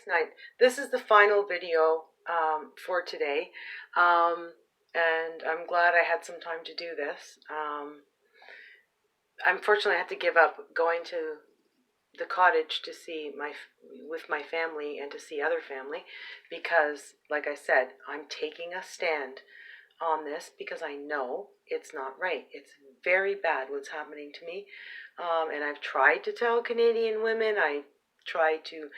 night. This is the final video for today, and I'm glad I had some time to do this. Unfortunately, I had to give up going to the cottage to see with my family and to see other family because, like I said, I'm taking a stand on this because I know it's not right. It's very bad what's happening to me, and I've tried to tell Canadian women. I tried to.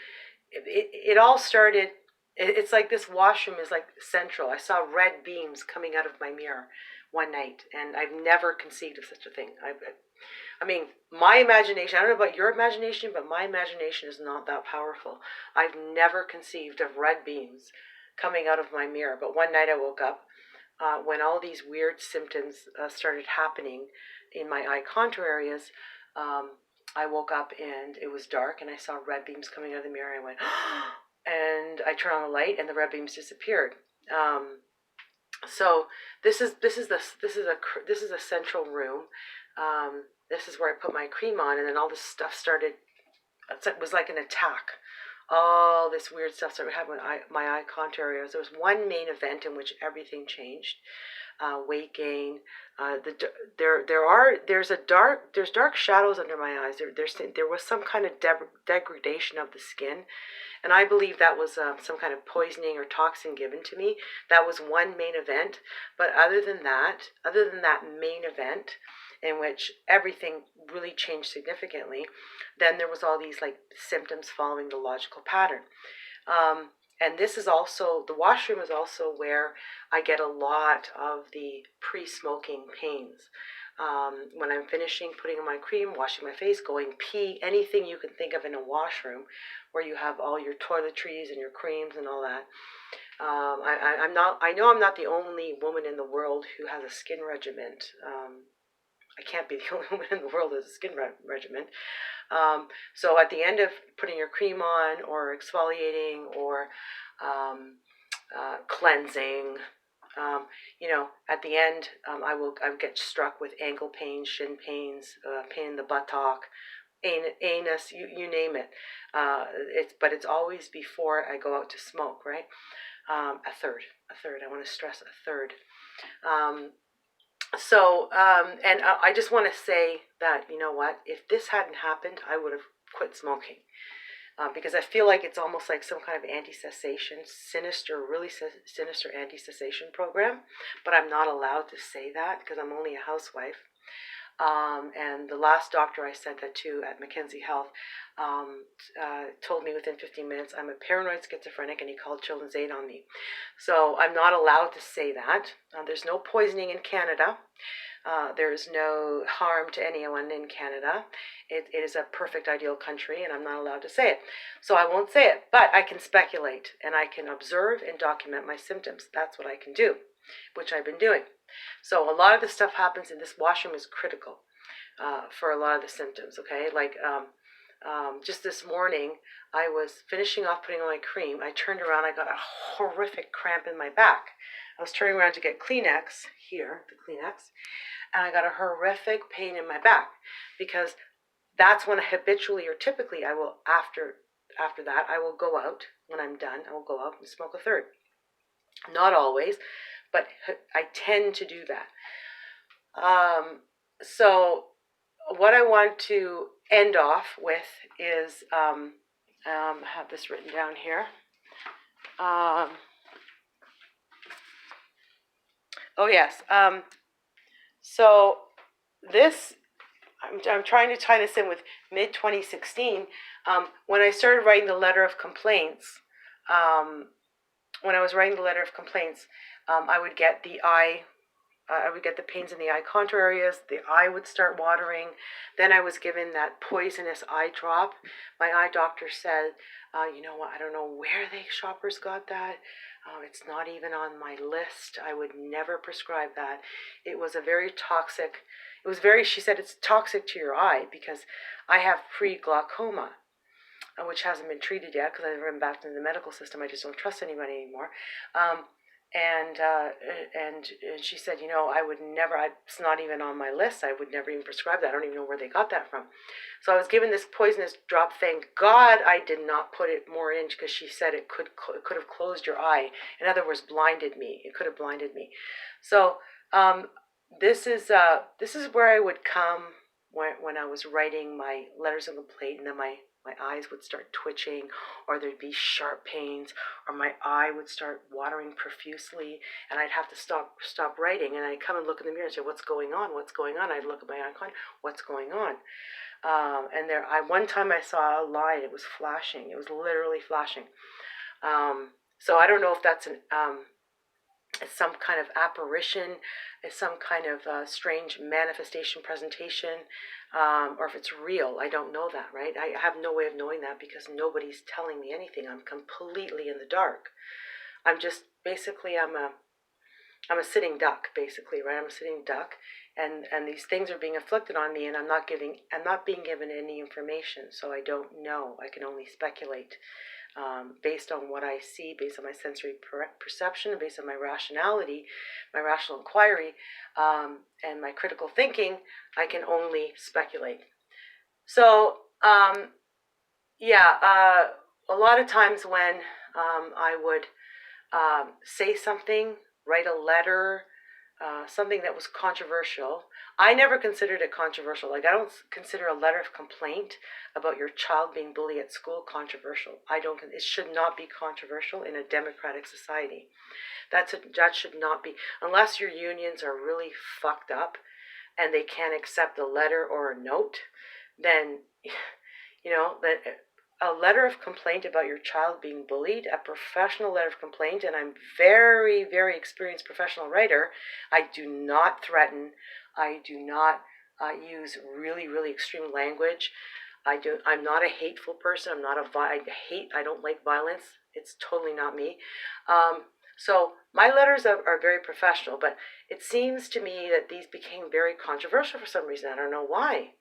It all started. It's like this washroom is like central. I saw red beams coming out of my mirror one night, and I've never conceived of such a thing. I mean, my imagination, I don't know about your imagination, but my imagination is not that powerful. I've never conceived of red beams coming out of my mirror. But one night I woke up when all these weird symptoms started happening in my eye contour areas. I woke up and it was dark and I saw red beams coming out of the mirror. I went, and I turned on the light and the red beams disappeared. So this is a central room. This is where I put my cream on, and then all this stuff started. It was like an attack. All this weird stuff started happening with my eye contour areas. There was one main event in which everything changed. Weight gain. There's dark shadows under my eyes. There was some kind of degradation of the skin, and I believe that was some kind of poisoning or toxin given to me. That was one main event. But other than that main event, in which everything really changed significantly, then there was all these like symptoms following the logical pattern. And this is also, the washroom is also where I get a lot of the pre-smoking pains. When I'm finishing putting on my cream, washing my face, going pee, anything you can think of in a washroom where you have all your toiletries and your creams and all that. I know I'm not the only woman in the world who has a skin regimen. I can't be the only woman in the world who has a skin regimen. So at the end of putting your cream on or exfoliating or cleansing, at the end, I would get struck with ankle pains, shin pains, pain in the buttock, anus, you name it. But it's always before I go out to smoke, right? A third. I want to stress a third. And I just want to say that, you know what, if this hadn't happened, I would have quit smoking. Because I feel like it's almost like some kind of anti-cessation, really sinister anti-cessation program. But I'm not allowed to say that because I'm only a housewife. And the last doctor I sent that to at Mackenzie Health told me within 15 minutes I'm a paranoid schizophrenic, and he called Children's Aid on me. So I'm not allowed to say that. There's no poisoning in Canada. There's no harm to anyone in Canada. It is a perfect, ideal country, and I'm not allowed to say it. So I won't say it, but I can speculate, and I can observe and document my symptoms. That's what I can do, which I've been doing. So a lot of the stuff happens in this washroom is critical for a lot of the symptoms, okay? Like just this morning, I was finishing off putting on my cream. I turned around, I got a horrific cramp in my back. I was turning around to get Kleenex, here, the Kleenex, and I got a horrific pain in my back because that's when I habitually or typically I will, after that, I will go out. When I'm done, I will go out and smoke a third. Not always, but I tend to do that. So what I want to end off with is, I have this written down here. Oh yes. So this, I'm trying to tie this in with mid-2016. When I started writing the letter of complaints, when I was writing the letter of complaints, I would get the pains in the eye contour areas. The eye would start watering. Then I was given that poisonous eye drop. My eye doctor said, you know what, I don't know where the shoppers got that. It's not even on my list. I would never prescribe that. It was she said it's toxic to your eye because I have pre-glaucoma, which hasn't been treated yet because I've never been back into the medical system. I just don't trust anybody anymore. And she said, I would never. It's not even on my list. I would never even prescribe that. I don't even know where they got that from. So I was given this poisonous drop. Thank God I did not put it more in, because she said it could have closed your eye. In other words, blinded me. It could have blinded me. So this is where I would come when I was writing my letters of complaint, and then my eyes would start twitching, or there'd be sharp pains, or my eye would start watering profusely, and I'd have to stop writing, and I'd come and look in the mirror and say, "What's going on? What's going on?" I'd look at my icon, "What's going on?" And one time I saw a line. It was flashing. It was literally flashing. So I don't know if that's some kind of apparition, some kind of strange manifestation presentation, or if it's real. I don't know that, right? I have no way of knowing that, because nobody's telling me anything. I'm completely in the dark. I'm just basically I'm a sitting duck, basically, right? I'm a sitting duck, and these things are being inflicted on me, and I'm not being given any information, so I don't know. I can only speculate. Based on what I see, based on my sensory perception, based on my rationality, my rational inquiry, and my critical thinking, I can only speculate. So, a lot of times when I would say something, write a letter, something that was controversial. I never considered it controversial. Like, I don't consider a letter of complaint about your child being bullied at school controversial. It should not be controversial in a democratic society. That should not be, unless your unions are really fucked up and they can't accept a letter or a note, then, that a letter of complaint about your child being bullied, a professional letter of complaint, and I'm very, very experienced professional writer. I do not threaten. I do not use really, really extreme language. I'm not a hateful person. I don't like violence. It's totally not me. So my letters are very professional, but it seems to me that these became very controversial for some reason. I don't know why.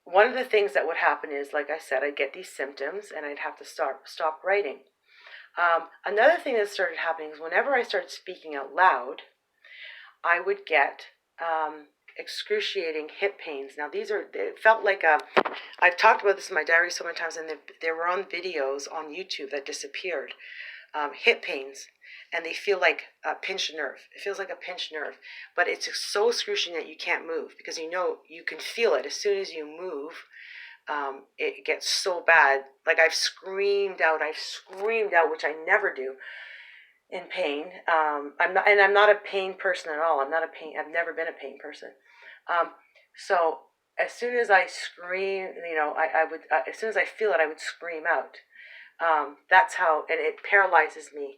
One of the things that would happen is, like I said, I'd get these symptoms and I'd have to stop writing. Another thing that started happening is whenever I started speaking out loud, I would get excruciating hip pains. Now, it felt like I've talked about this in my diary so many times, and they were on videos on YouTube that disappeared. Hip pains, and they feel like a pinched nerve. It feels like a pinched nerve, but it's so excruciating that you can't move, because you can feel it as soon as you move. It gets so bad. Like, I've screamed out, which I never do in pain. I'm not a pain person at all. I've never been a pain person. So as soon as I scream, I would, as soon as I feel it, I would scream out. That's how, and it paralyzes me.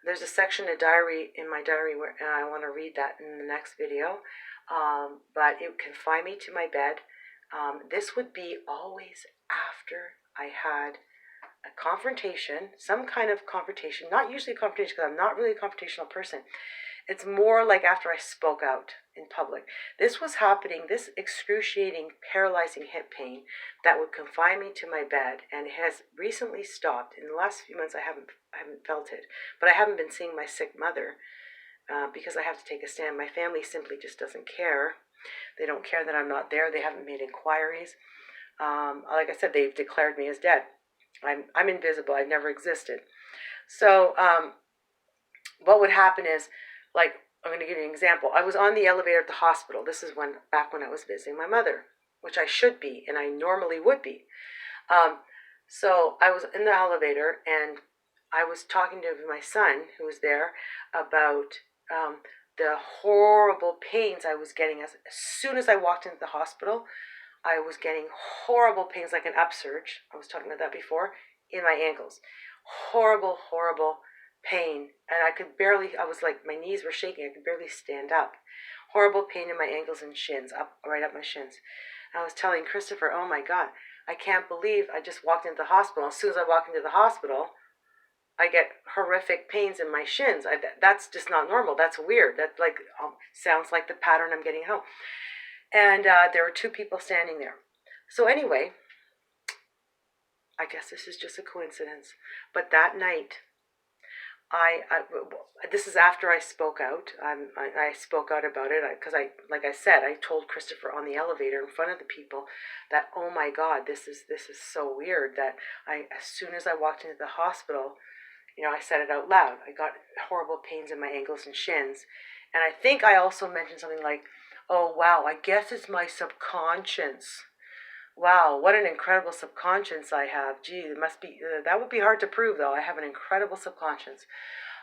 There's a section in my diary where I want to read that in the next video. But it would confine me to my bed. This would be always after I had a confrontation, some kind of confrontation, not usually a confrontation, because I'm not really a confrontational person. It's more like after I spoke out in public. This was happening, this excruciating, paralyzing hip pain that would confine me to my bed, and it has recently stopped. In the last few months, I haven't felt it, but I haven't been seeing my sick mother because I have to take a stand. My family simply just doesn't care. They don't care that I'm not there. They haven't made inquiries. Like I said, they've declared me as dead. I'm invisible. I've never existed. So what would happen is, like, I'm going to give you an example. I was on the elevator at the hospital. This is back when I was visiting my mother, which I should be, and I normally would be. So I was in the elevator, and I was talking to my son, who was there, about the horrible pains I was getting. As soon as I walked into the hospital, I was getting horrible pains, like an upsurge. I was talking about that before, in my ankles. Horrible, horrible pain. And I was like, my knees were shaking. I could barely stand up. Horrible pain in my ankles and shins, right up my shins. And I was telling Christopher, oh my God, I can't believe I just walked into the hospital. As soon as I walk into the hospital, I get horrific pains in my shins. That's just not normal. That's weird. That sounds like the pattern I'm getting home. And there were two people standing there. So anyway, I guess this is just a coincidence. But that night, I this is after I spoke out. I spoke out about it because like I said, I told Christopher on the elevator in front of the people that, oh my God, this is so weird that as soon as I walked into the hospital, I said it out loud. I got horrible pains in my ankles and shins, and I think I also mentioned something like, oh wow, I guess it's my subconscious. Wow, what an incredible subconscious I have. Gee, it must be, that would be hard to prove though. I have an incredible subconscious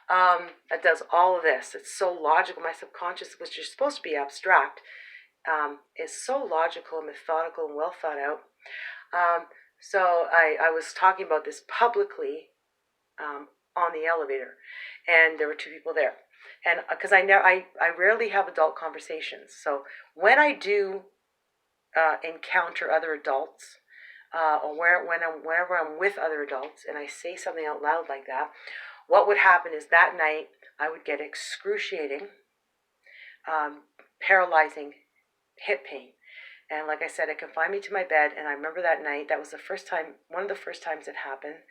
that does all of this. It's so logical. My subconscious, which is supposed to be abstract, is so logical and methodical and well thought out. So I was talking about this publicly on the elevator, and there were two people there. And because I rarely have adult conversations. So when I do encounter other adults, or whenever I'm with other adults and I say something out loud like that, what would happen is that night I would get excruciating, paralyzing hip pain. And like I said, it confined me to my bed. And I remember that night, that was the first time, one of the first times it happened.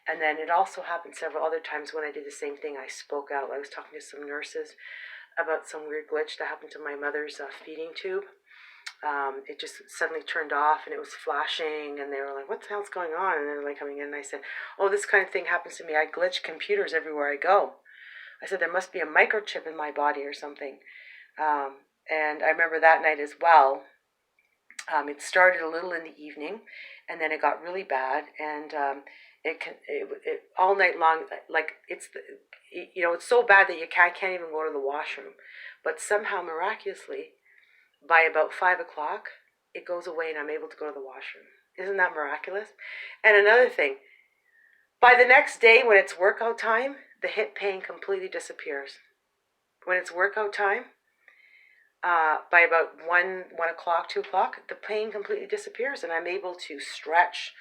And then it also happened several other times when I did the same thing. I spoke out. I was talking to some nurses about some weird glitch that happened to my mother's feeding tube. It just suddenly turned off and it was flashing, and they were like, what the hell's going on? And they're like coming in, and I said, oh, this kind of thing happens to me. I glitch computers everywhere I go. I said, there must be a microchip in my body or something. And I remember that night as well. It started a little in the evening, and then it got really bad, and it all night long. Like it's so bad that I can't even go to the washroom. But somehow, miraculously, by about 5 o'clock, it goes away, and I'm able to go to the washroom. Isn't that miraculous? And another thing, by the next day when it's workout time, the hip pain completely disappears. When it's workout time, by about 1 o'clock, 2 o'clock, the pain completely disappears, and I'm able to stretch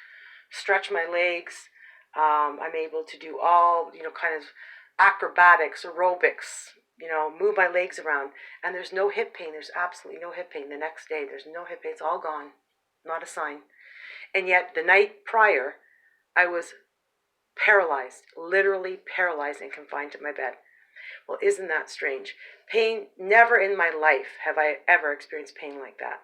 my legs. I'm able to do all, kind of acrobatics, aerobics, move my legs around, and there's no hip pain. There's absolutely no hip pain. The next day, there's no hip pain. It's all gone. Not a sign. And yet, the night prior, I was paralyzed, literally paralyzed and confined to my bed. Well, isn't that strange? Pain, never in my life have I ever experienced pain like that.